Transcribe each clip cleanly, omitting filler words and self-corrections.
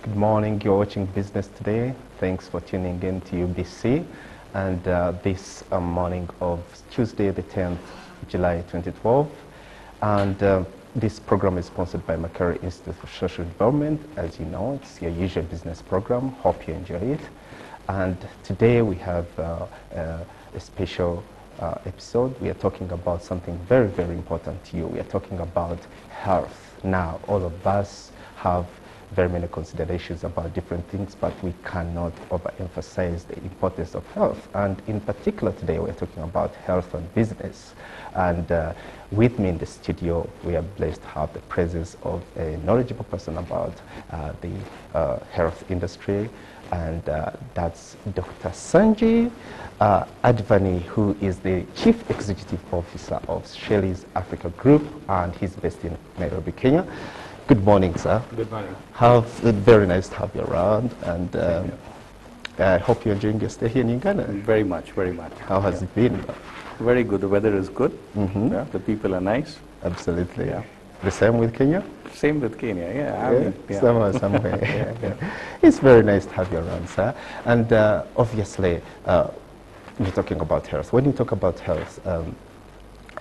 Good morning. You're watching Business Today. Thanks for tuning in to UBC. And this morning of Tuesday, the 10th July 2012. And this program is sponsored by Makere Institute for Social Development. As you know, it's your usual business program. Hope you enjoy it. And today we have a special episode. We are talking about something very, very important to you. We are talking about health. Now, all of us have very many considerations about different things, but we cannot overemphasize the importance of health. And in particular today, we're talking about health and business. And with me in the studio, we are blessed to have the presence of a knowledgeable person about the health industry. And that's Dr. Sanjay Advani, who is the Chief Executive Officer of Shelys Africa Group, and he's based in Nairobi, Kenya. Good morning, sir. Good morning. Very nice to have you around, and I hope you're enjoying your stay here in Uganda. Very much, very much. How has it been? Very good. The weather is good. Mm-hmm. Yeah, the people are nice. Absolutely. Yeah. The same with Kenya? Same with Kenya, yeah. Somewhere. It's very nice to have you around, sir. And obviously, we're talking about health. When you talk about health,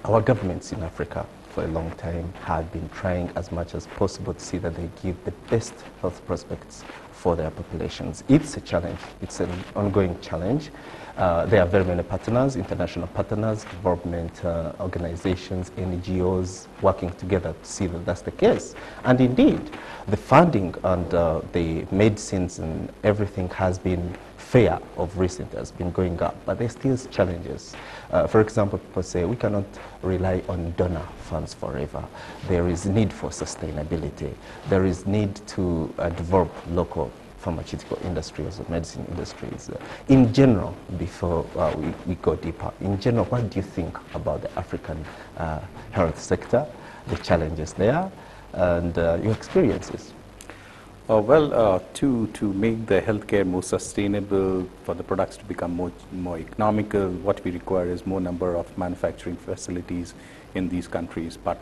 our governments in Africa for a long time have been trying as much as possible to see that they give the best health prospects for their populations. It's a challenge. It's an ongoing challenge. There are very many partners, international partners, development organizations, NGOs working together to see that that's the case. And indeed, the funding and the medicines and everything has been fair of recent, has been going up, but there's still challenges. For example, people say we cannot rely on donor funds forever. There is need for sustainability. There is need to develop local pharmaceutical industries or medicine industries. In general, before we go deeper, in general, what do you think about the African health sector, the challenges there, and your experiences? To make the healthcare more sustainable, for the products to become more economical, what we require is more number of manufacturing facilities in these countries. But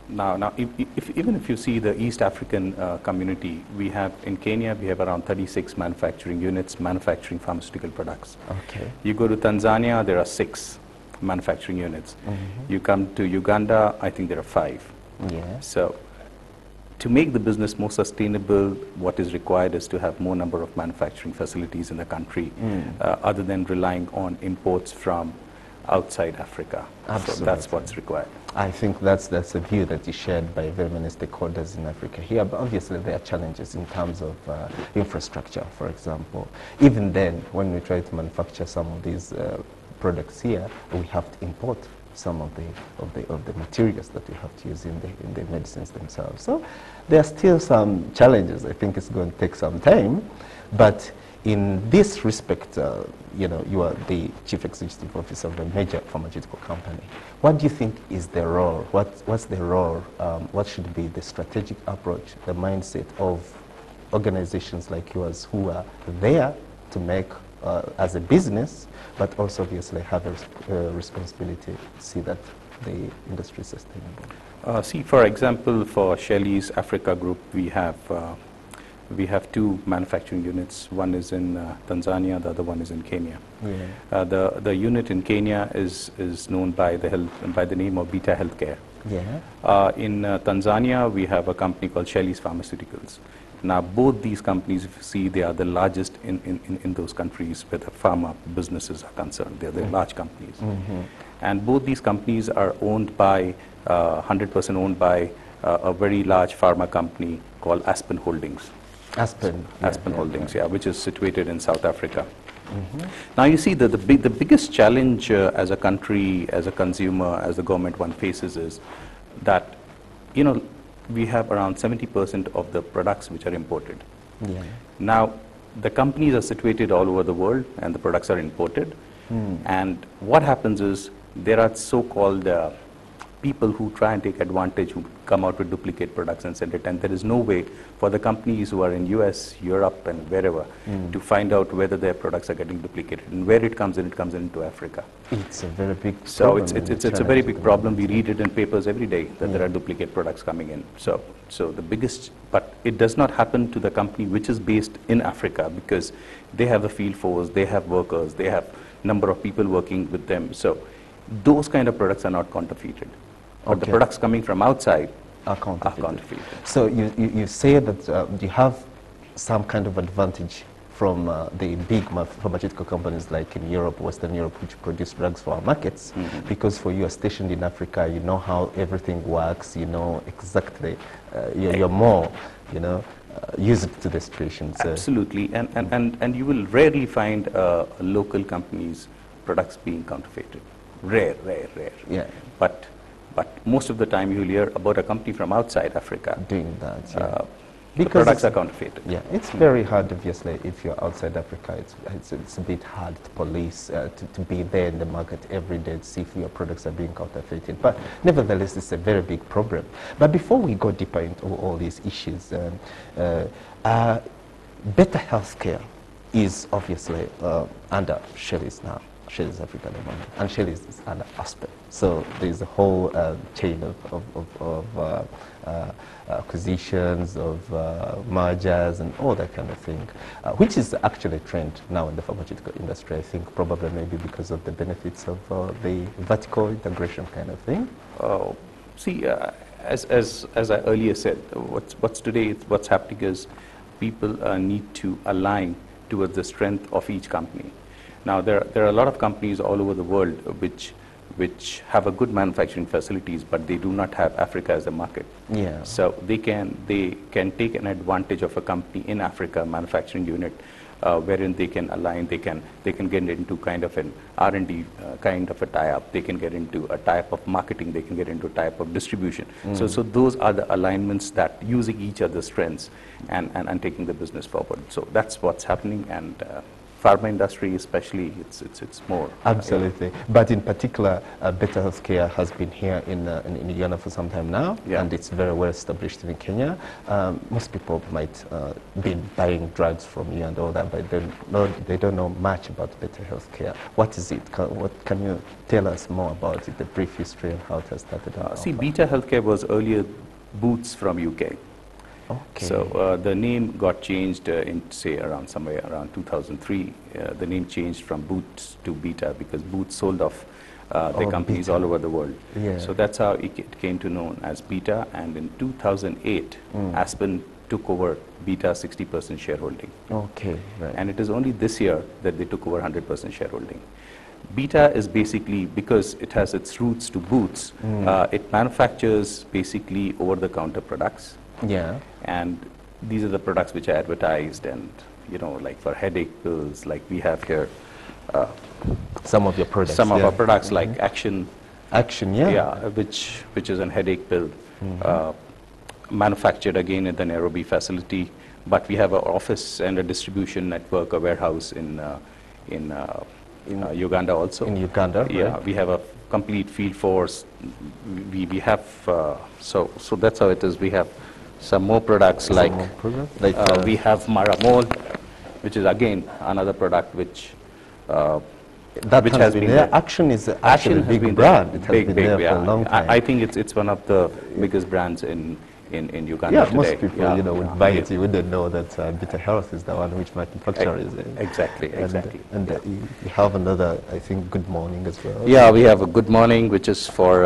now, even if you see the East African community, we have in Kenya, we have around 36 manufacturing units manufacturing pharmaceutical products. Okay. You go to Tanzania, there are 6 manufacturing units. Mm-hmm. You come to Uganda, I think there are 5. Yeah. So, to make the business more sustainable, what is required is to have more number of manufacturing facilities in the country, other than relying on imports from outside Africa. Absolutely. So that's what's required. I think that's a view that is shared by very many stakeholders in Africa here, but obviously there are challenges in terms of infrastructure, for example. Even then, when we try to manufacture some of these products here, we have to import some of the materials that we have to use in the medicines themselves. So there are still some challenges. I think it's going to take some time, but in this respect, you are the Chief Executive Officer of a major pharmaceutical company. What do you think is the role? What's the role? What should be the strategic approach, the mindset of organizations like yours who are there to make as a business, but also obviously have a responsibility to see that the industry is sustainable? For example, for Shelys Africa Group, we have 2 manufacturing units. One is in Tanzania, the other one is in Kenya. Yeah. The unit in Kenya is known by the name of Beta Healthcare. Yeah. In Tanzania, we have a company called Shelys Pharmaceuticals. Now, both these companies, if you see, they are the largest in those countries where the pharma businesses are concerned. They're the large companies. Mm-hmm. And both these companies are owned by, 100% owned by a very large pharma company called Aspen Holdings. Aspen Holdings, which is situated in South Africa. Mm-hmm. Now, you see, the biggest challenge as a country, as a consumer, as the government one faces is that, we have around 70% of the products which are imported. Yeah. Now, the companies are situated all over the world and the products are imported. And what happens is there are so-called people who try and take advantage, who come out with duplicate products and send it. And there is no way for the companies who are in US, Europe, and wherever to find out whether their products are getting duplicated. And where it comes into Africa. It's a very big So problem. it's a very big problem. We read it in papers every day that there are duplicate products coming in. So the biggest, but it does not happen to the company which is based in Africa, because they have a field force, they have workers, they have number of people working with them. So those kind of products are not counterfeited. But the products coming from outside are counterfeited. Are So you say that you have some kind of advantage from the big pharmaceutical companies like in Europe, Western Europe, which produce drugs for our markets, because for you are stationed in Africa, you know how everything works, you know exactly, you're more, used to the situations. Absolutely, and you will rarely find local companies' products being counterfeited. Rare. Yeah. But most of the time you'll hear about a company from outside Africa doing that. Yeah. The products are counterfeited. Yeah, it's very hard, obviously, if you're outside Africa. It's a bit hard to police, to be there in the market every day to see if your products are being counterfeited. But nevertheless, it's a very big problem. But before we go deeper into all these issues, better healthcare is obviously under Shelys now. Shelys Africa at the moment, and Shelys is under aspect. So there's a whole chain of acquisitions, of mergers, and all that kind of thing, which is actually a trend now in the pharmaceutical industry. I think probably maybe because of the benefits of the vertical integration kind of thing. See, as I earlier said, what's happening is people need to align towards the strength of each company. Now, there are a lot of companies all over the world which have a good manufacturing facilities, but they do not have Africa as a market. Yeah. So they can take an advantage of a company in Africa, manufacturing unit, wherein they can align, they can get into kind of an R&D kind of a tie-up, they can get into a type of marketing, they can get into a type of distribution. So those are the alignments that using each other's strengths and taking the business forward. So that's what's happening, and pharma industry especially, it's more. Absolutely. But in particular, better healthcare has been here in Uganda for some time now, and it's very well established in Kenya. Most people might be buying drugs from you and all that, but they don't know much about better healthcare. What is it? What can you tell us more about it, the brief history and how it has started? See, Beta Healthcare was earlier Boots from UK. Okay. So the name got changed in, say, somewhere around 2003. The name changed from Boots to Beta because Boots sold off their companies all over the world. Yeah. So that's how it came to known as Beta. And in 2008, Aspen took over Beta's 60% shareholding. Okay, right. And it is only this year that they took over 100% shareholding. Beta is basically, because it has its roots to Boots, it manufactures basically over-the-counter products. Yeah. And these are the products which are advertised, and like for headache pills, like we have here. Some of your products. Some of our products, like Action. Action, yeah. Yeah, which is an headache pill, manufactured again at the Nairobi facility. But we have an office and a distribution network, a warehouse in Uganda also. In Uganda, yeah. Right. We have a complete field force. We have so that's how it is. We have some more products we have Maramol, which is again another product which has been there. Action is actually a big brand. It has been there for a long time. I think it's one of the biggest brands in Uganda yeah, today. Most people would buy it. You wouldn't know that Beta Health is the one which manufactures it. Exactly. And you have another, I think, Good Morning as well. Yeah, we have a Good Morning, which is for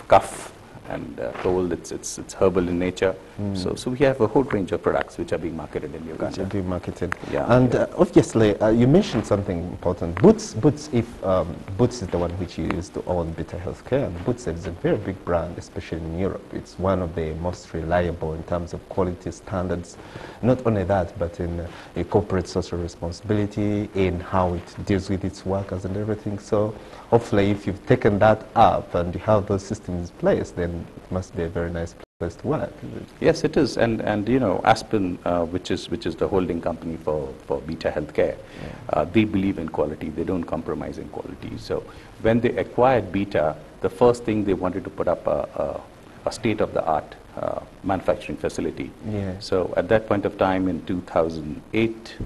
cough and cold. It's herbal in nature. So we have a whole range of products which are being marketed in Uganda. Which are being marketed. Yeah. And obviously, you mentioned something important. Boots, if Boots is the one which you use to own Beta Healthcare, and Boots is a very big brand, especially in Europe. It's one of the most reliable in terms of quality standards. Not only that, but in corporate social responsibility, in how it deals with its workers and everything. So hopefully, if you've taken that up and you have those systems in place, then it must be a very nice place. place to work. Yes, it is, and you know, Aspen, which is the holding company for Beta Healthcare, they believe in quality. They don't compromise in quality. So when they acquired Beta, the first thing they wanted to put up a state-of-the-art manufacturing facility. Yeah. So at that point of time, in 2008,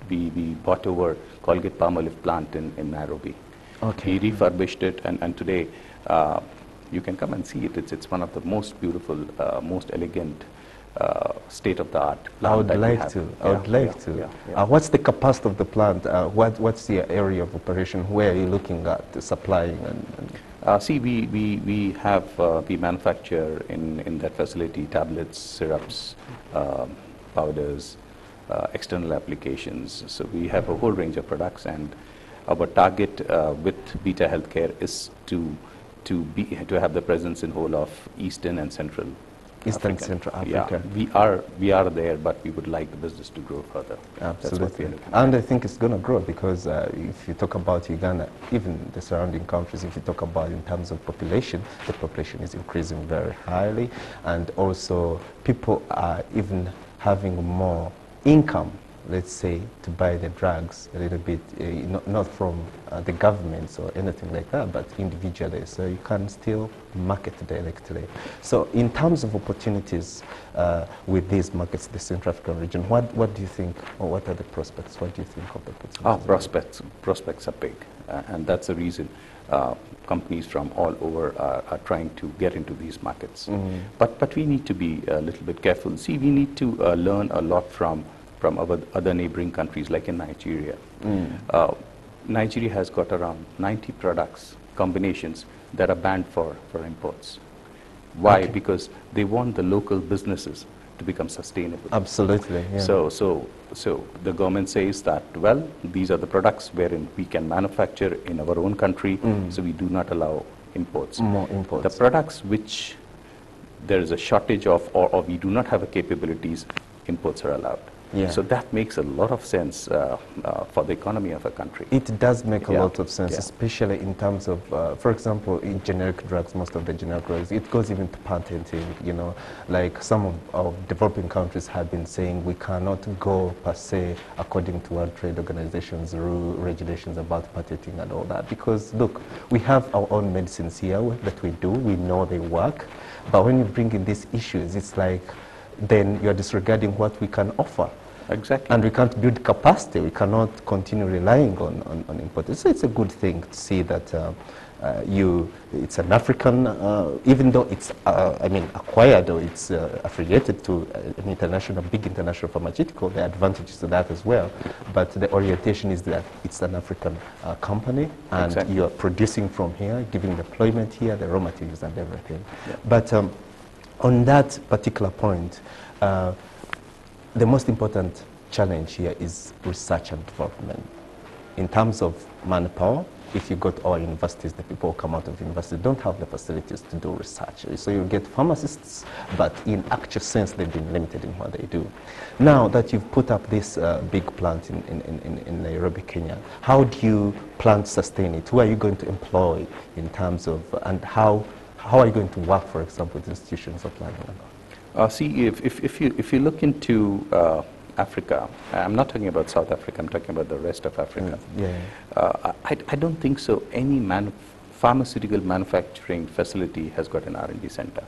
we bought over Colgate-Palmolive plant in Nairobi. Okay. We refurbished it, and today you can come and see it. It's one of the most beautiful, most elegant, state-of-the-art plant. I would that we like have. to. Yeah, I would like to. What's the capacity of the plant? What's the area of operation? Where are you looking at supplying? See, we have we manufacture in that facility tablets, syrups, powders, external applications. So we have a whole range of products, and our target with Beta Healthcare is to have the presence in whole of Eastern and Central Central Africa. Yeah, we are there, but we would like the business to grow further. Absolutely. And I think it's going to grow because if you talk about Uganda, even the surrounding countries, if you talk about in terms of population, the population is increasing very highly, and also people are even having more income, let's say, to buy the drugs a little bit, not from the governments or anything like that, but individually. So you can still market directly. So in terms of opportunities with these markets, the Central African region, what do you think, or what are the prospects? What do you think of the opportunities? Prospects are big, and that's the reason companies from all over are trying to get into these markets. But we need to be a little bit careful. See, we need to learn a lot from our other neighboring countries, like in Nigeria. Nigeria has got around 90 products, combinations, that are banned for imports. Why? Okay. Because they want the local businesses to become sustainable. Absolutely. Yeah. So the government says that, well, these are the products wherein we can manufacture in our own country, so we do not allow imports. More imports. The products which there is a shortage of, or we do not have the capabilities, imports are allowed. Yeah. So that makes a lot of sense for the economy of a country. It does make a lot of sense, Yeah. especially in terms of, for example, in generic drugs, most of the generic drugs, it goes even to patenting, you know, like some of developing countries have been saying we cannot go per se according to World Trade Organization's rule, regulations about patenting and all that, because look, we have our own medicines here that we do, we know they work, but when you bring in these issues, it's like, then you're disregarding what we can offer. Exactly. And we can't build capacity. We cannot continue relying on imports. So it's a good thing to see that it's an African, even though it's, acquired or it's affiliated to an big international pharmaceutical, there are advantages to that as well. But the orientation is that it's an African company, and Exactly. you're producing from here, giving the employment here, the raw materials and everything. Yeah. But on that particular point, the most important challenge here is research and development. In terms of manpower, if you go to our universities, the people who come out of university don't have the facilities to do research. So you get pharmacists, but in actual sense, they've been limited in what they do. Now that you've put up this big plant in Nairobi, Kenya, how do you plan to sustain it? Who are you going to employ in terms of, and how are you going to work, for example, with institutions of learning? See, if you look into Africa, I'm not talking about South Africa, I'm talking about the rest of Africa. I don't think so any pharmaceutical manufacturing facility has got an R&D center.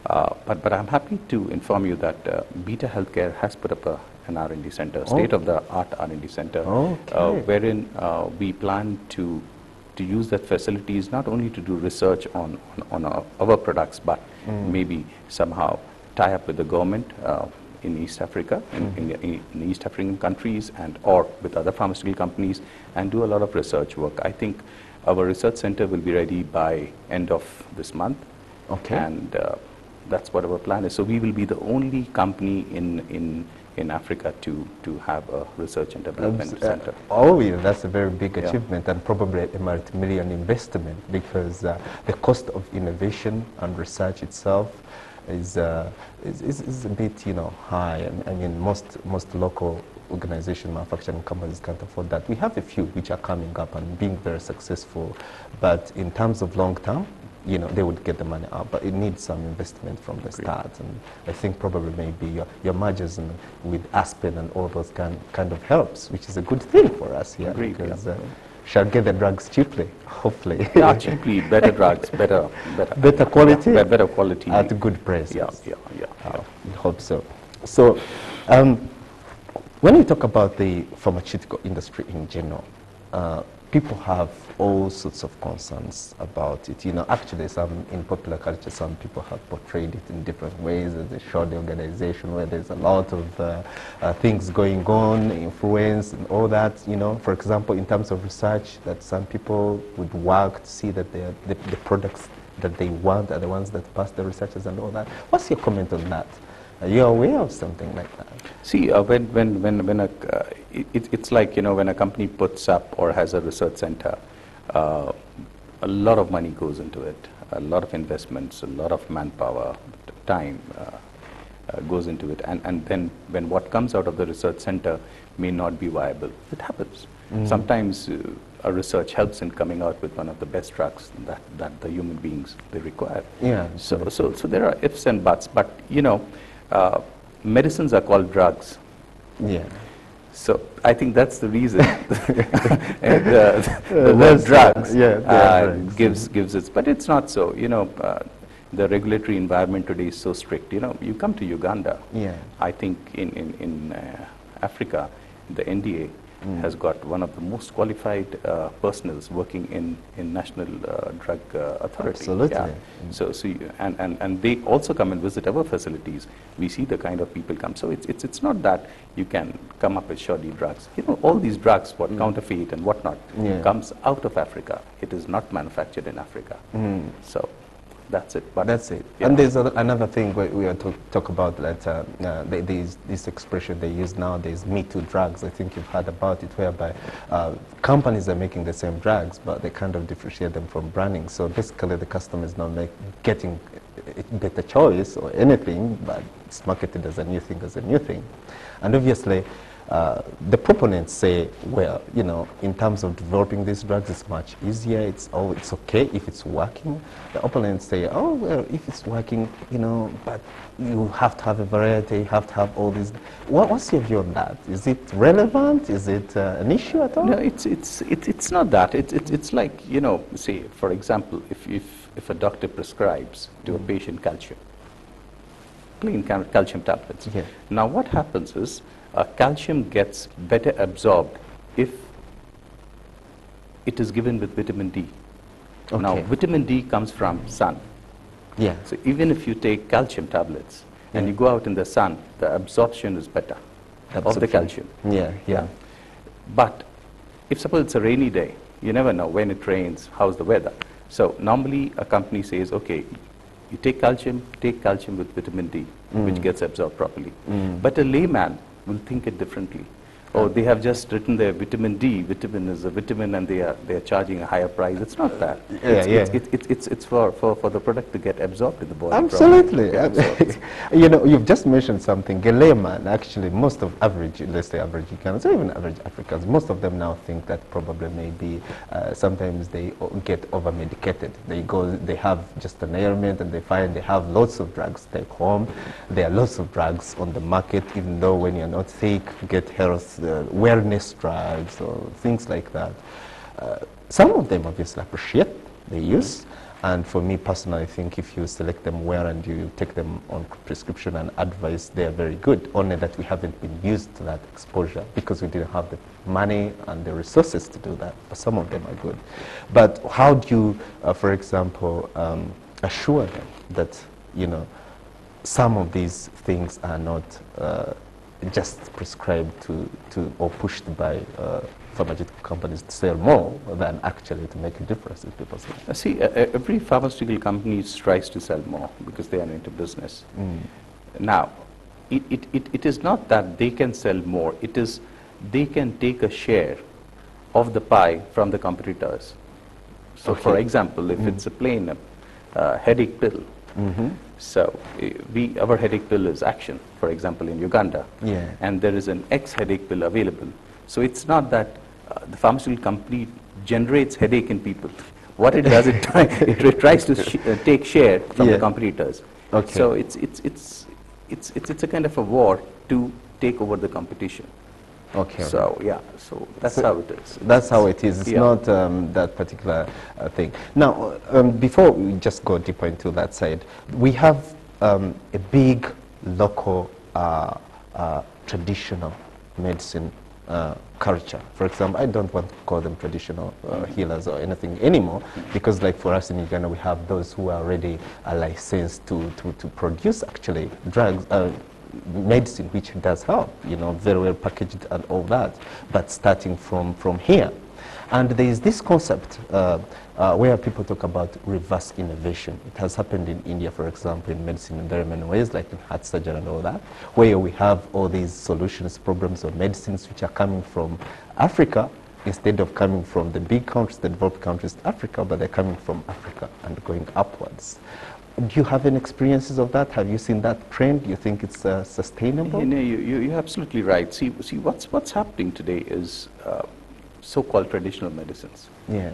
But I'm happy to inform you that Beta Healthcare has put up an R&D center, state-of-the-art R&D center, wherein we plan to use that facilities not only to do research on our products, but maybe somehow tie up with the government in East Africa, in East African countries, and or with other pharmaceutical companies, and do a lot of research work. I think our research center will be ready by end of this month, and that's what our plan is. So we will be the only company in Africa to have a research and development center. Yeah, that's a very big achievement, and probably a multi-million investment, because the cost of innovation and research itself is a bit, high. I mean, most local organization manufacturing companies can't afford that. We have a few which are coming up and being very successful, but in terms of long term, they would get the money out, but it needs some investment from the start. And I think probably maybe your mergers with Aspen and all those kind of helps, which is a good thing for us here. Agreed, because shall get the drugs cheaply, hopefully. Yeah, cheaply, better drugs, better quality, better quality at good prices. Yeah. I hope so. So, when we talk about the pharmaceutical industry in general, people have all sorts of concerns about it. Actually, in popular culture, some people have portrayed it in different ways. They show the organization where there's a lot of things going on, influence and all that. For example, in terms of research, that some people would work to see that the products that they want are the ones that pass the researchers and all that. What's your comment on that? Are you aware of something like that? See, it's like, when a company puts up or has a research center, a lot of money goes into it, a lot of investments, a lot of manpower, time goes into it. And then when what comes out of the research center may not be viable, it happens. Sometimes a research helps in coming out with one of the best drugs that the human beings they require. Yeah. So there are ifs and buts, but medicines are called drugs. Yeah. So I think that's the reason the word drugs gives it, but it's not so. The regulatory environment today is so strict. You come to Uganda. Yeah. I think in Africa, the NDA has got one of the most qualified personnels working in National Drug Authority. Absolutely. Yeah. So and they also come and visit our facilities. We see the kind of people come. So it's not that you can come up with shoddy drugs. All these drugs, counterfeit and whatnot, comes out of Africa. It is not manufactured in Africa. So that's it. But that's it. Yeah. And there's another thing we are talk about that there's this expression they use nowadays, Me Too drugs. I think you've heard about it, whereby companies are making the same drugs, but they kind of differentiate them from branding. So basically, the customer is not getting a better choice or anything, but it's marketed as a new thing, And obviously, the proponents say, well, in terms of developing these drugs, it's much easier. It's okay if it's working. The opponents say, oh, well, if it's working, but you have to have a variety, you have to have all these. What's your view on that? Is it relevant? Is it an issue at all? No, it's not that. It's like, say, for example, if a doctor prescribes to a patient calcium, plain calcium tablets. Yeah. Now what happens is, calcium gets better absorbed if it is given with vitamin D. Okay. Now, vitamin D comes from sun. Yeah. So even if you take calcium tablets and you go out in the sun, the absorption is better of the calcium. Yeah. But if suppose it's a rainy day, you never know when it rains, how's the weather. So normally a company says, okay, you take calcium with vitamin D, which gets absorbed properly. But a layman will think it differently. Oh, they have just written their vitamin D. Vitamin is a vitamin, and they are charging a higher price. It's not that. It's for the product to get absorbed in the body. Absolutely. You've just mentioned something. A layman, actually, most of let's say average Ugandans, or even average Africans, most of them now think that probably maybe sometimes they get over medicated. They have just an ailment, and they find they have lots of drugs take home. There are lots of drugs on the market, even though when you're not sick, get health wellness drugs or things like that. Some of them obviously appreciate the use, and for me personally, I think if you select them well and you take them on prescription and advice, they are very good, only that we haven't been used to that exposure because we didn't have the money and the resources to do that, but some of them are good. But how do you, for example, assure them that, some of these things are not just prescribed to or pushed by pharmaceutical companies to sell more than actually to make a difference in people's lives? See, every pharmaceutical company tries to sell more because they are into business. Now, it is not that they can sell more. It is they can take a share of the pie from the competitors. So, for example, if it's a plain headache pill, so our headache pill is Action, for example, in Uganda, and there is an X headache pill available. So it's not that the pharmaceutical company generates headache in people, what it does, it tries to take share from the competitors. Okay. So it's a kind of a war to take over the competition. Okay. So yeah, so that's how it is. That's how it is. It's not that particular thing. Now, before we just go deeper into that side, we have a big local traditional medicine culture. For example, I don't want to call them traditional healers or anything anymore, because like for us in Uganda, we have those who are already licensed to produce actually drugs, medicine, which does help, very well packaged and all that, but starting from here. And there is this concept where people talk about reverse innovation. It has happened in India, for example, in medicine in very many ways, like in heart surgery and all that, where we have all these solutions, programs or medicines which are coming from Africa instead of coming from the big countries, the developed countries, Africa, but they're coming from Africa and going upwards. Do you have any experiences of that? Have you seen that trend? Do you think it's sustainable? You're absolutely right. See, what's happening today is so-called traditional medicines. Yeah.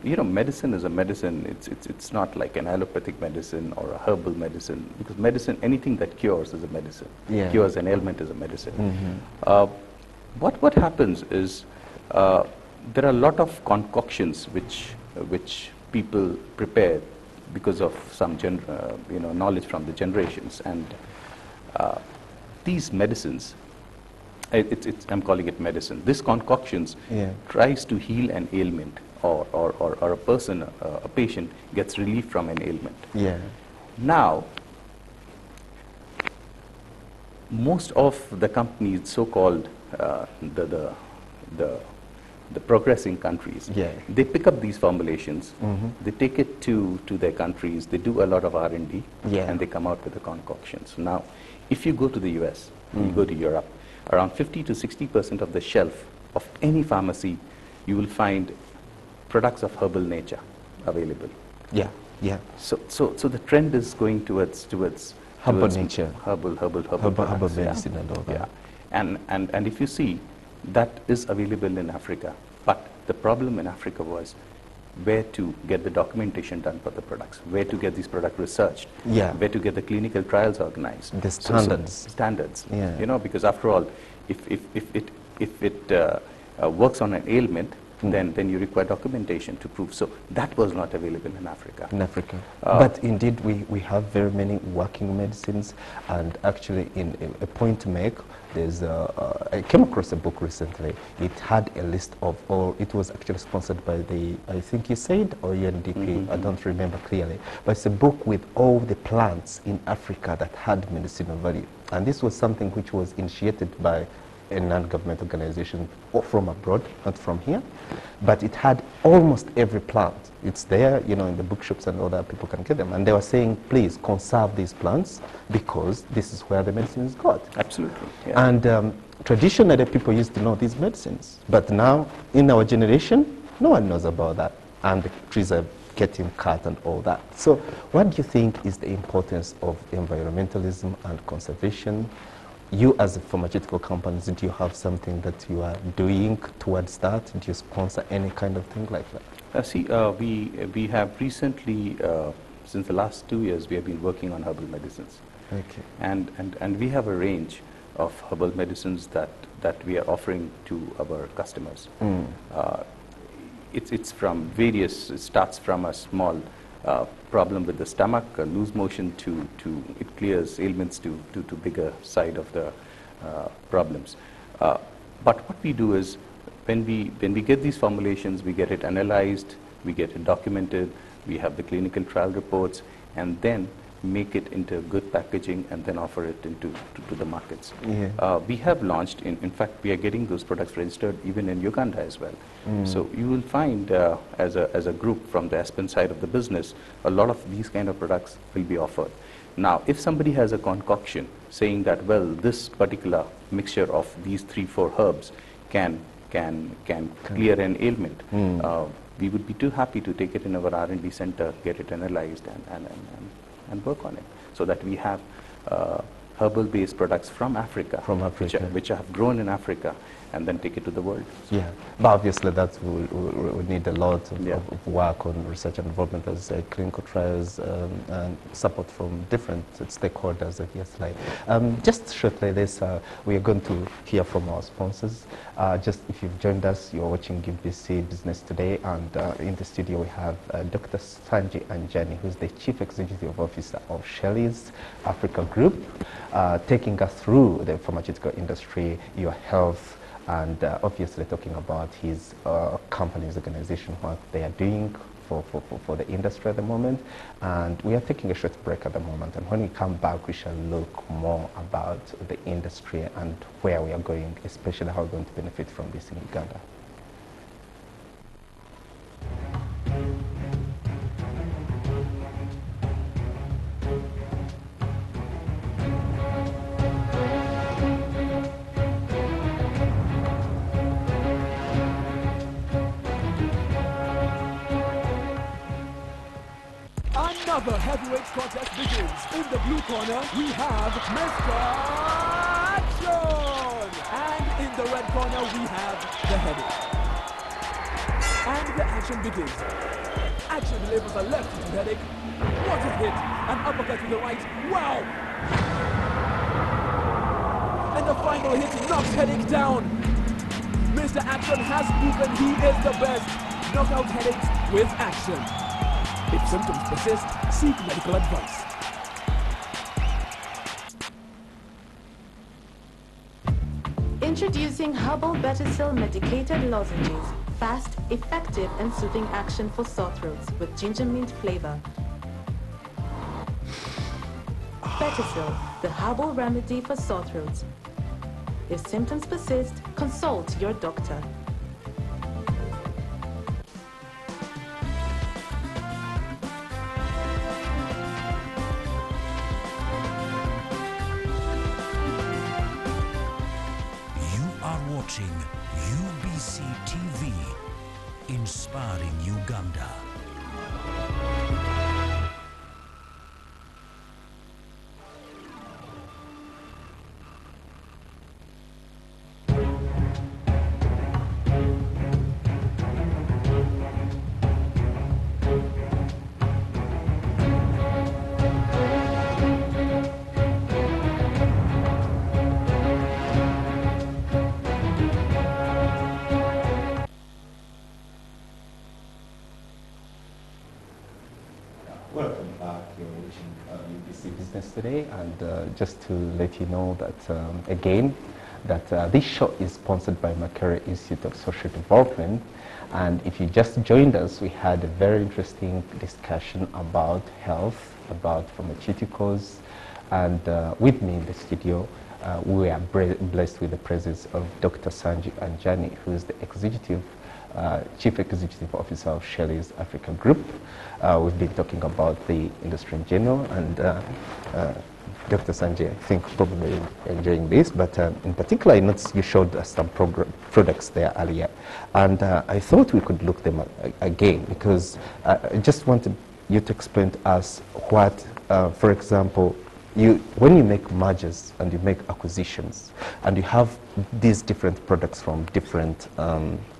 Medicine is a medicine. It's not like an allopathic medicine or a herbal medicine, because medicine, anything that cures is a medicine. Yeah. Cures an ailment is a medicine. Mm-hmm. What happens is there are a lot of concoctions which people prepare because of some knowledge from the generations, and these medicines, I'm calling it medicine. This concoctions tries to heal an ailment, or a person, a patient gets relief from an ailment. Yeah. Now, most of the companies, so-called the progressing countries, they pick up these formulations, they take it to their countries, they do a lot of R&D, and they come out with the concoctions. Now, if you go to the US, you go to Europe, around 50 to 60% of the shelf of any pharmacy, you will find products of herbal nature available. Yeah, yeah. So the trend is going towards herbal nature, herbal medicine and all that. Yeah, and if you see, that is available in Africa, but the problem in Africa was where to get the documentation done for the products, where to get these products researched, where to get the clinical trials organized. The standards. Standards. Yeah. Because after all, if it works on an ailment, then you require documentation to prove. So that was not available in Africa. In Africa. But indeed, we have very many working medicines, and actually, in a point to make, there's I came across a book recently. It had a list of all, it was actually sponsored by the, I think you said, or UNDP, I don't remember clearly, but it's a book with all the plants in Africa that had medicinal value. And this was something which was initiated by a non-government organization from abroad, not from here, but it had almost every plant. It's there, in the bookshops and all that, people can get them. And they were saying, please conserve these plants because this is where the medicine is got. Absolutely. Yeah. And traditionally, people used to know these medicines, but now in our generation, no one knows about that, and the trees are getting cut and all that. So, what do you think is the importance of environmentalism and conservation? You as a pharmaceutical companies, do you have something that you are doing towards that? Do you sponsor any kind of thing like that? We have recently, since the last 2 years, we have been working on herbal medicines. Okay. And we have a range of herbal medicines that we are offering to our customers. It's from various, it starts from a small problem with the stomach, loose motion, to it clears ailments to bigger side of the problems. But what we do is, when we get these formulations, we get it analyzed, we get it documented, we have the clinical trial reports, and then make it into good packaging and then offer it into to the markets. Yeah. We have launched, in fact, we are getting those products registered even in Uganda as well. So you will find, as a group from the Aspen side of the business, a lot of these kind of products will be offered. Now, if somebody has a concoction saying that, well, this particular mixture of these 3-4 herbs can clear an ailment, we would be too happy to take it in our R&D center, get it analyzed, and work on it, so that we have herbal-based products from Africa, which have grown in Africa, and then take it to the world. Yeah, but obviously that we need a lot of work on research and development, as clinical trials and support from different stakeholders, obviously. Just shortly this, we are going to hear from our sponsors. Just if you've joined us, you're watching BBC Business Today, and in the studio we have Dr. Sanjay Advani, who's the Chief Executive Officer of Shelys Africa Group, taking us through the pharmaceutical industry, your health, and obviously talking about his company's organization, what they are doing for the industry at the moment. And we are taking a short break at the moment, and when we come back we shall look more about the industry and where we are going, especially how we're going to benefit from this in Uganda. Another heavyweight contest begins. In the blue corner, we have Mr. Action! And in the red corner, we have the headache. And the action begins. Action delivers a left to headache. What a hit! An uppercut to the right. Wow! And the final hit knocks headache down. Mr. Action has proven he is the best. Knockout headaches with Action. If symptoms persist, seek medical advice. Introducing Herbal Betacil Medicated Lozenges. Fast, effective, and soothing action for sore throats with ginger mint flavor. Betacil, the herbal remedy for sore throats. If symptoms persist, consult your doctor. Watching UBC TV, inspiring Uganda. Welcome back. You're watching UBC Business Today, and just to let you know that again that this show is sponsored by Makerere Institute of Social Development, and if you just joined us, we had a very interesting discussion about health, about pharmaceuticals, and with me in the studio we are blessed with the presence of Dr. Sanjay Advani, who is the Chief Executive Officer of Shelys Africa Group. We've been talking about the industry in general, and Dr. Sanjay, I think, probably enjoying this, but in particular, I noticed you showed us some products there earlier, and I thought we could look them again, because I just wanted you to explain to us what, for example, when you make mergers and you make acquisitions, and you have these different products from different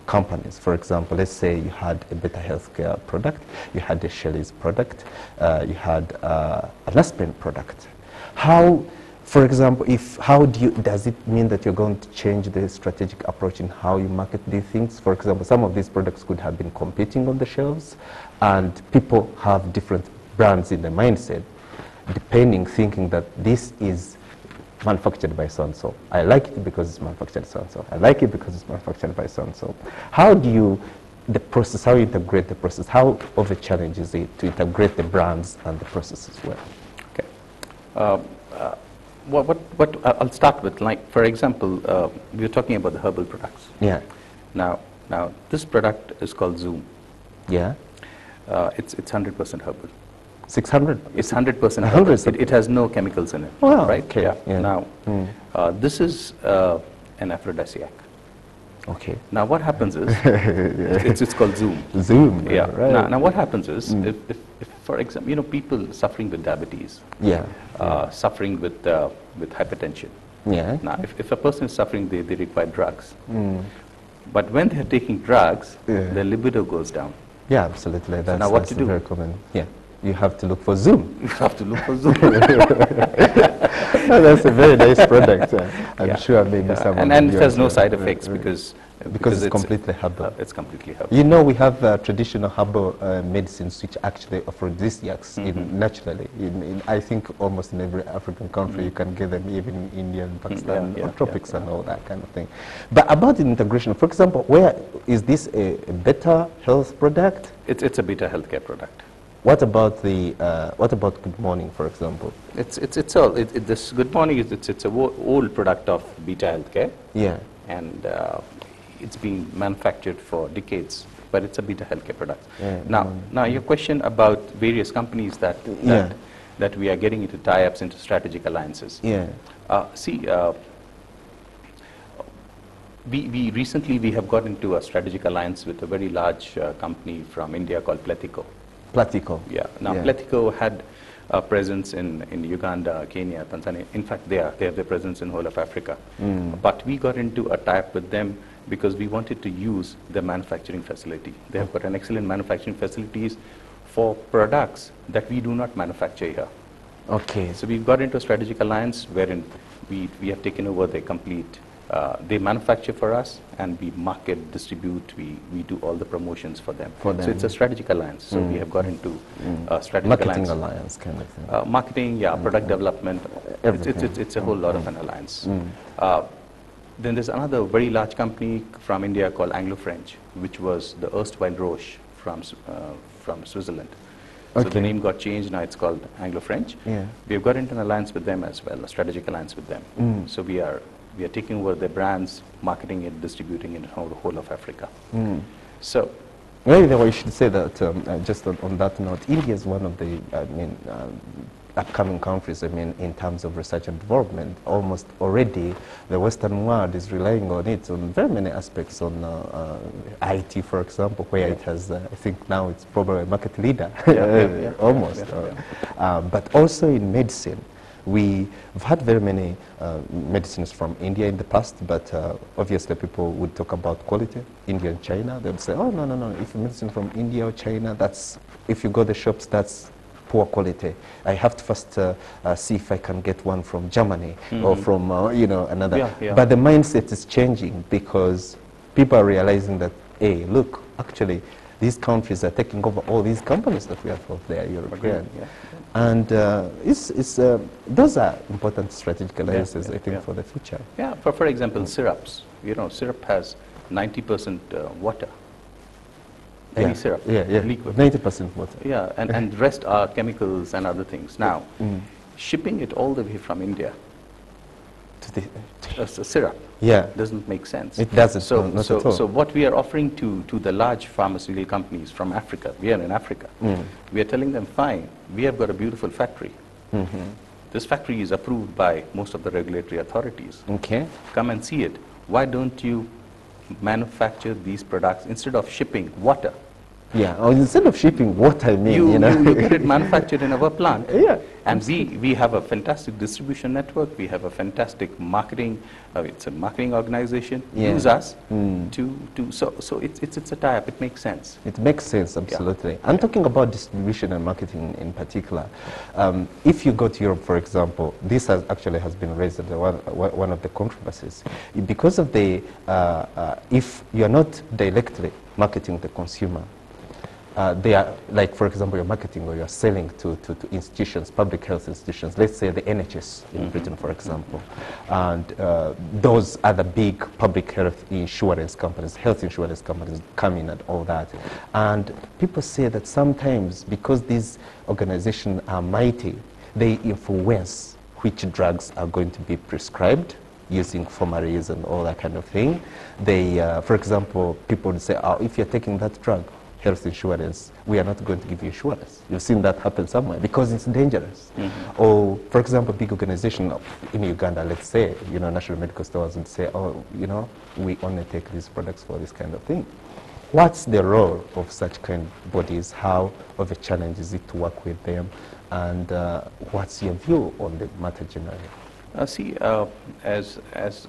companies. For example, let's say you had a Better Healthcare product, you had a Shelys product, you had an Aspen product. How, for example, does it mean that you're going to change the strategic approach in how you market these things? For example, some of these products could have been competing on the shelves, and people have different brands in their mindset, thinking that this is manufactured by so-and-so. I like it because it's manufactured so-and-so. I like it because it's manufactured by so-and-so. How do you integrate the process? How of a challenge is it to integrate the brands and the process as well? Okay. What I'll start with, like, for example, we were talking about the herbal products. Yeah. Now this product is called Zoom. Yeah. It's 100% herbal. 600? It's 100% herbal. It has no chemicals in it. Wow, right? okay. Yeah. Now, this is an aphrodisiac. Okay. Now what happens is, it's called Zoom. Zoom. Yeah. Right. Now what happens is, if for example, you know, people suffering with diabetes, Yeah. suffering with hypertension. Yeah. Now, if a person is suffering, they require drugs. But when they're taking drugs, their libido goes down. Yeah, absolutely. That's, now what that's to do? very common. Yeah. You have to look for Zoom. You have to look for Zoom. No, that's a very nice product. I'm Yeah. sure maybe some and of it the has no viewers, side effects because it's completely herbal. It's completely herbal. You know, we have traditional herbal medicines which actually aphrodisiacs naturally. I think almost in every African country you can get them, even in India and Pakistan, or tropics and all that kind of thing. But about the integration, for example, where is this a better health product? It's a beta healthcare product. What about the what about Good Morning, for example? This Good Morning it's a old product of Beta Healthcare. Yeah. And it's been manufactured for decades, but it's a Beta Healthcare product. Yeah, Now your question about various companies that we are getting into tie-ups, into strategic alliances. Yeah. We recently have got into a strategic alliance with a very large company from India called Pletico. Platico. Yeah. Now, Pletico had a presence in Uganda, Kenya, Tanzania. In fact, they have their presence in whole of Africa. But we got into a tie-up with them because we wanted to use their manufacturing facility. They have got an excellent manufacturing facilities for products that we do not manufacture here. Okay. So we've got into a strategic alliance wherein we have taken over their complete. They manufacture for us, and we market, distribute, we do all the promotions for them. So it's a strategic alliance. So we have got into a strategic marketing alliance kind of thing. Marketing, product development. It's a whole lot of an alliance. Then there's another very large company from India called Anglo-French, which was the erstwhile Roche from Switzerland. So the name got changed, now it's called Anglo-French. Yeah. We've got into an alliance with them as well, a strategic alliance with them. So we are taking over their brands, marketing it, distributing it in the whole of Africa. So, maybe we should say that just on that note, India is one of the upcoming countries. In terms of research and development, almost already the Western world is relying on it on very many aspects. On IT, for example, where it has, I think now it's probably a market leader, almost. But also in medicine. We've had very many medicines from India in the past, but obviously people would talk about quality. India and China, they would say, oh, no, if medicine from India or China, that's, if you go to the shops, that's poor quality. I have to first see if I can get one from Germany or from, another. But the mindset is changing because people are realizing that, hey, look, actually, these countries are taking over all these companies that we have over there, European. And those are important strategic alliances, I think, for the future. Yeah, for example, syrups. You know, syrup has 90% water. Any syrup, liquid. 90% water. Yeah, and the rest are chemicals and other things. Now, shipping it all the way from India to the syrup doesn't make sense. It doesn't. So what we are offering to the large pharmaceutical companies from Africa, we are in Africa, we are telling them, fine, we have got a beautiful factory. This factory is approved by most of the regulatory authorities. Okay. Come and see it. Why don't you manufacture these products instead of shipping water? Yeah, or instead of shipping water, you get it manufactured in our plant. And we have a fantastic distribution network. We have a fantastic marketing. It's a marketing organization. Use us so it's a tie-up. It makes sense. It makes sense, absolutely. I'm talking about distribution and marketing in particular. If you go to Europe, for example, this has been raised as one of the controversies because of the if you're not directly marketing the consumer. They are, like, for example, you're marketing or you're selling to institutions, public health institutions, let's say the NHS in Britain, for example. And those are the big public health insurance companies come in and all that. And people say that sometimes, because these organizations are mighty, they influence which drugs are going to be prescribed using formularies and all that kind of thing. They, for example, people would say, oh, if you're taking that drug, health insurance, we are not going to give you insurance. You've seen that happen somewhere because it's dangerous. Or, for example, big organization in Uganda, let's say, National Medical Stores would say, oh, we only take these products for this kind of thing. What's the role of such kind of bodies? How of a challenge is it to work with them? And what's your view on the matter generally? As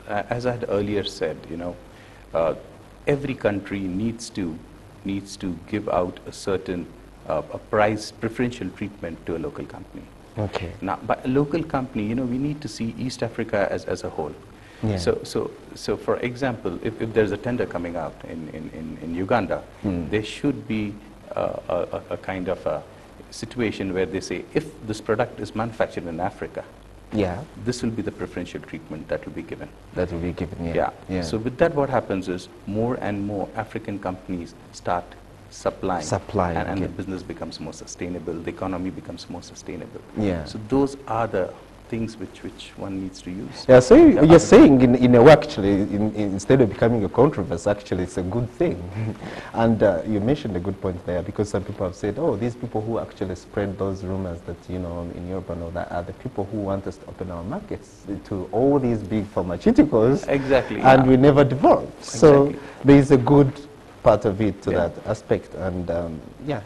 I had earlier said, every country needs to give out a certain a price preferential treatment to a local company. Okay. Now, by a local company, we need to see East Africa as a whole. Yeah. So for example, if there's a tender coming out in Uganda, there should be a kind of a situation where they say, if this product is manufactured in Africa, this will be the preferential treatment that will be given. That will be given, yeah. So with that, what happens is more and more African companies start supplying. And the business becomes more sustainable, the economy becomes more sustainable. Yeah. So those are the things which one needs to use. Yeah, so you're saying in a way, actually, instead of becoming a controversy, actually it's a good thing. And you mentioned a good point there, because some people have said, oh, these people who actually spread those rumors that, in Europe and all that are the people who want us to open our markets to all these big pharmaceuticals. Exactly. And we never developed. So Exactly. there is a good part of it to that aspect. And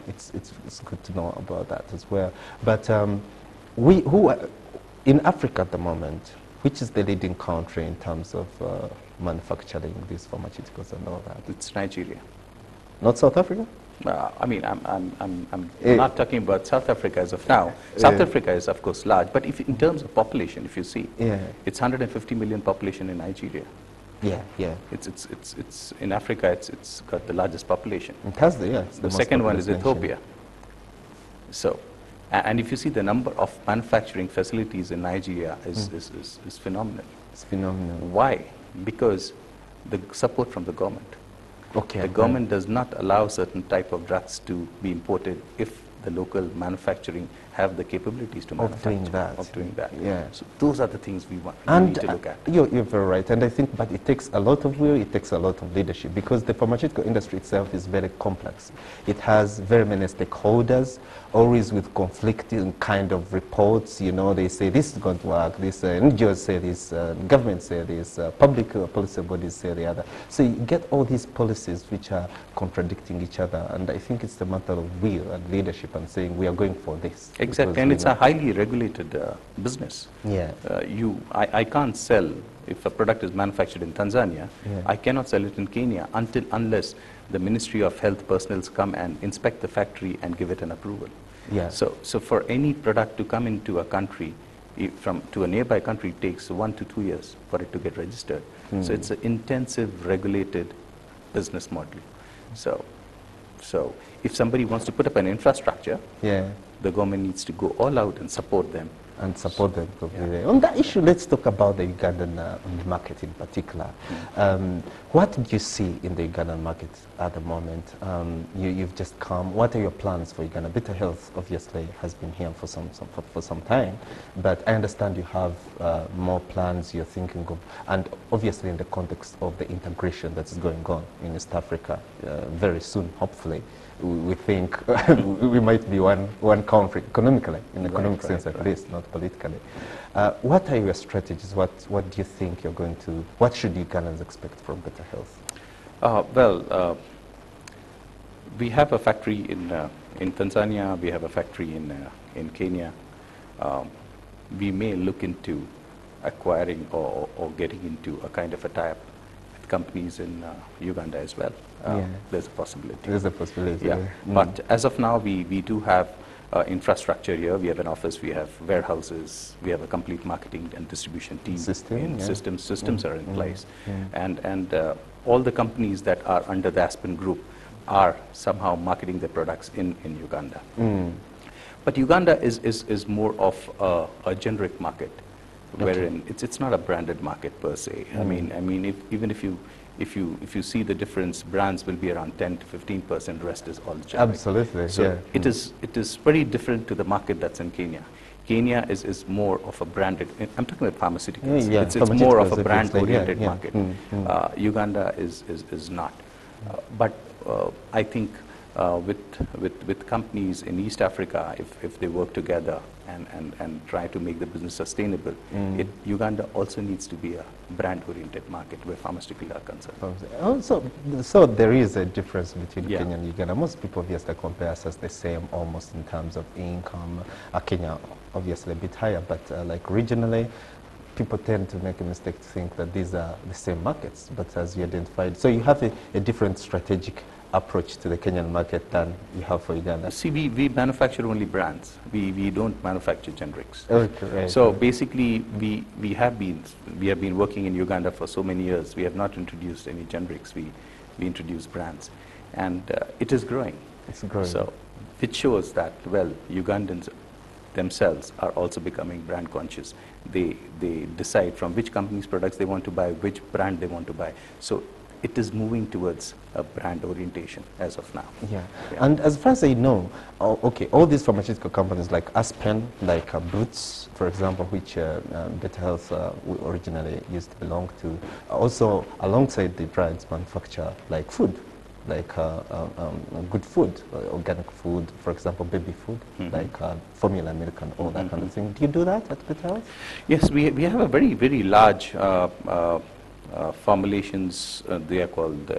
it's good to know about that as well. But in Africa at the moment, which is the leading country in terms of manufacturing these pharmaceuticals and all that? It's Nigeria. Not South Africa? I'm not talking about South Africa as of now. South Africa is, of course, large, but in terms of population, if you see, it's 150 million population in Nigeria. Yeah. It's in Africa. It's got the largest population. It has The second one is Ethiopia. So. And if you see the number of manufacturing facilities in Nigeria is phenomenal. It's phenomenal. Why? Because the support from the government. Okay. The government does not allow certain type of drugs to be imported if the local manufacturing have the capabilities to manufacture. Of doing that. Yeah. So those are the things we need to look at. You're very right. And I think, but it takes a lot of will, it takes a lot of leadership, because the pharmaceutical industry itself is very complex. It has very many stakeholders, always with conflicting kind of reports. They say this is going to work, this NGOs say this, government say this, public policy bodies say the other. So you get all these policies which are contradicting each other, and I think it's a matter of will and leadership and saying we are going for this. Exactly, and it's a highly regulated business. Yeah. I can't sell, if a product is manufactured in Tanzania, I cannot sell it in Kenya unless the Ministry of Health personnel come and inspect the factory and give it an approval. Yeah. So for any product to come into a country, to a nearby country, it takes 1 to 2 years for it to get registered. So it's an intensive, regulated business model. So if somebody wants to put up an infrastructure, the government needs to go all out and support them. Completely. On that issue, let's talk about the Ugandan market in particular. What do you see in the Ugandan market at the moment? You've just come. What are your plans for Uganda? Better Health, obviously, has been here for some time, but I understand you have more plans you're thinking of, and obviously in the context of the integration that's going on in East Africa very soon, hopefully. We think we might be one country economically, in economic sense at least, not politically. What are your strategies? What do you think you're going to, what should Ugandans expect from Better Health? We have a factory in Tanzania, we have a factory in Kenya. We may look into acquiring or getting into a kind of a tie-up with companies in Uganda as well. There's a possibility. There's a possibility. Yeah. But as of now, we do have infrastructure here. We have an office, we have warehouses, we have a complete marketing and distribution team. Systems are in place. And all the companies that are under the Aspen Group are somehow marketing their products in Uganda. But Uganda is more of a generic market, wherein it's not a branded market per se. I mean, even if you see the difference, brands will be around 10 to 15%. The rest is all generic. Absolutely. So it is very different to the market that's in Kenya. Kenya is more of a branded. I'm talking about pharmaceuticals. It's more of a brand-oriented market. Uganda is not. But I think with companies in East Africa, if they work together and try to make the business sustainable, Uganda also needs to be a brand-oriented market where pharmaceuticals are concerned. So there is a difference between Yeah. Kenya and Uganda. Most people obviously compare us as the same almost in terms of income. Kenya obviously a bit higher, but like regionally, people tend to make a mistake to think that these are the same markets, but as you identified, so you have a different strategic approach to the Kenyan market than you have for Uganda. See, we manufacture only brands. We don't manufacture generics. Okay, right. So basically, we have been working in Uganda for so many years. We have not introduced any generics. We introduce brands, and it is growing. It's growing. So it shows that, well, Ugandans themselves are also becoming brand conscious. They decide from which company's products they want to buy, which brand they want to buy. So it is moving towards a brand orientation as of now. Yeah. And as far as I know, okay, all these pharmaceutical companies like Aspen, like Boots, for example, which Better Health originally used to belong to, also alongside the brands manufacture like food, like good food, organic food, for example, baby food, like formula milk and all that kind of thing. Do you do that at Better Health? Yes, we have a very, very large formulations. They are called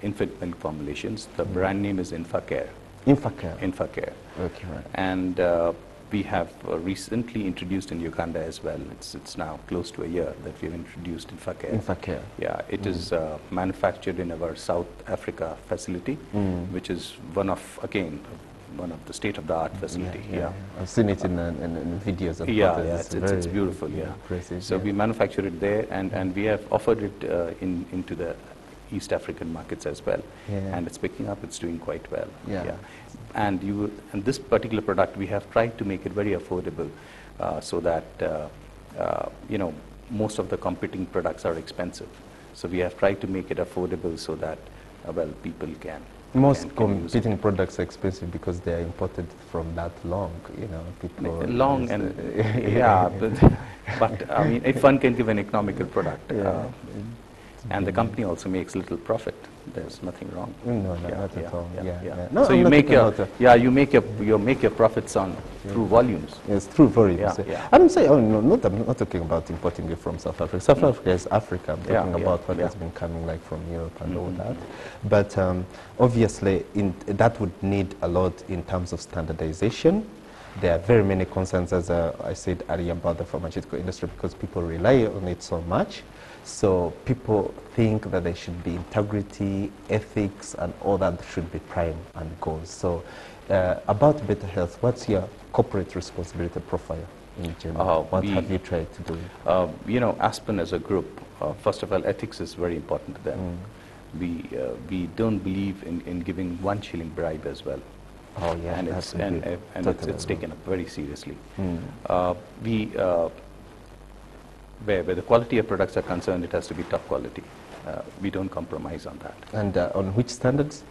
infant milk formulations. The brand name is Infacare. Infacare. Infacare. Okay, right. And we have recently introduced in Uganda as well. It's now close to a year that we've introduced Infacare. Infacare. Yeah, it is manufactured in our South Africa facility, which is one of the state-of-the-art facility. Yeah. I've seen it in videos and photos. It's beautiful. Yeah, impressive. So we manufacture it there, and we have offered it into the East African markets as well, and it's picking up. It's doing quite well. Yeah. And this particular product, we have tried to make it very affordable, so that most of the competing products are expensive. So we have tried to make it affordable so that people can. Most competing products are expensive because they are imported from that long, people. Long and but I mean, if one can give an economical product, and the company also makes little profit, there's nothing wrong. No, not at all. No, so you make your profits through volumes. Yes, through volumes. I'm saying, I'm not talking about importing it from South Africa. South Africa is Africa. I'm talking about what has been coming like from Europe and all that. But obviously, that would need a lot in terms of standardization. There are very many concerns, as I said earlier, about the pharmaceutical industry because people rely on it so much. So people think that there should be integrity, ethics, and all that should be prime and goals. So about Better Health, what's your corporate responsibility profile in general? What have you tried to do? Aspen as a group, first of all, ethics is very important to them. We don't believe in giving 1 shilling bribe as well. Oh yeah, and it's taken up very seriously. Where the quality of products are concerned, it has to be top quality. We don't compromise on that. And on which standards?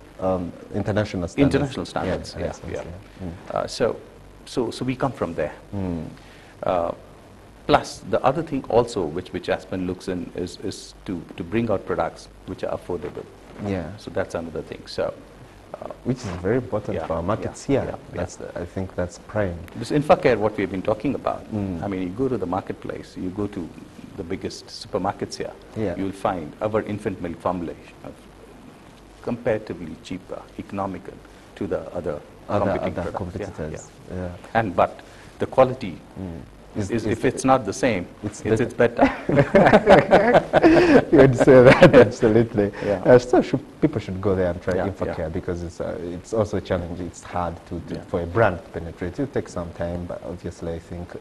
International standards. International standards. So we come from there. Plus, the other thing also which Aspen looks in is to bring out products which are affordable. Yeah. So that's another thing. So. Which is very important for our markets here. I think that's prime. This Infacare, what we have been talking about, I mean, you go to the marketplace, you go to the biggest supermarkets here, you will find our infant milk formulation comparatively cheaper, economical to the other competitors. But the quality if it's not the same, it's better. You would say that, absolutely. So people should go there and try Infacare because it's also a challenge. It's hard for a brand to penetrate. It takes some time, but obviously I think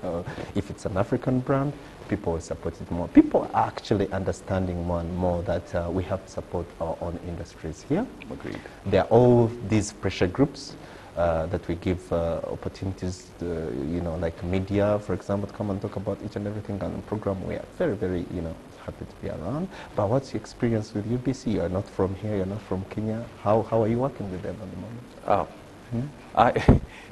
if it's an African brand, people will support it more. People are actually understanding more and more that we have to support our own industries here. Agreed. There are all these pressure groups that we give opportunities to, like media, for example, to come and talk about each and everything on the program. We are very, very, happy to be around. But what's your experience with UBC? You're not from here, you're not from Kenya. How are you working with them at the moment?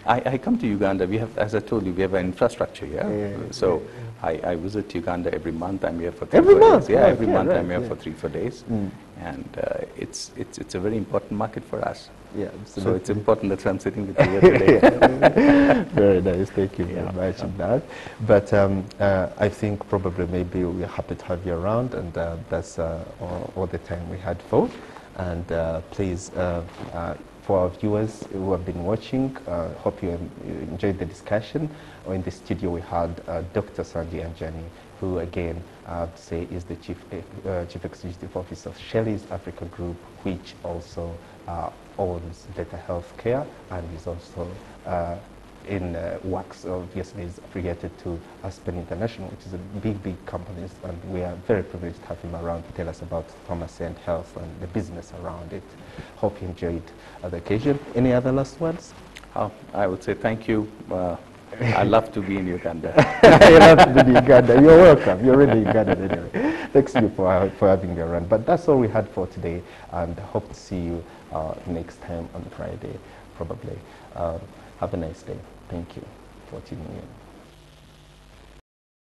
I come to Uganda. We have, as I told you, we have an infrastructure here. So I visit Uganda every month. I'm here for 3 every month? Days. Yeah, every month I'm here for 3-4 days. And it's a very important market for us. Yeah, So it's important that I'm sitting with you here today. Very nice, thank you very much on that. But I think probably maybe we're happy to have you around, and that's all the time we had for. And please, for our viewers who have been watching, hope you enjoyed the discussion. In the studio we had Dr. Sanjay Advani, who again I have to say is the Chief Executive Officer of Shelys Africa Group, which also owns Data Healthcare, and is also in works obviously is affiliated to Aspen International, which is a big company, and we are very privileged to have him around to tell us about pharmacy and health and the business around it. Hope you enjoyed the occasion. Any other last words? I would say thank you. I love to be in Uganda. You love to be in Uganda. You're welcome. You're already in Uganda anyway. Thanks you for having me around. But that's all we had for today, and hope to see you next time on Friday, probably. Have a nice day. Thank you for tuning in.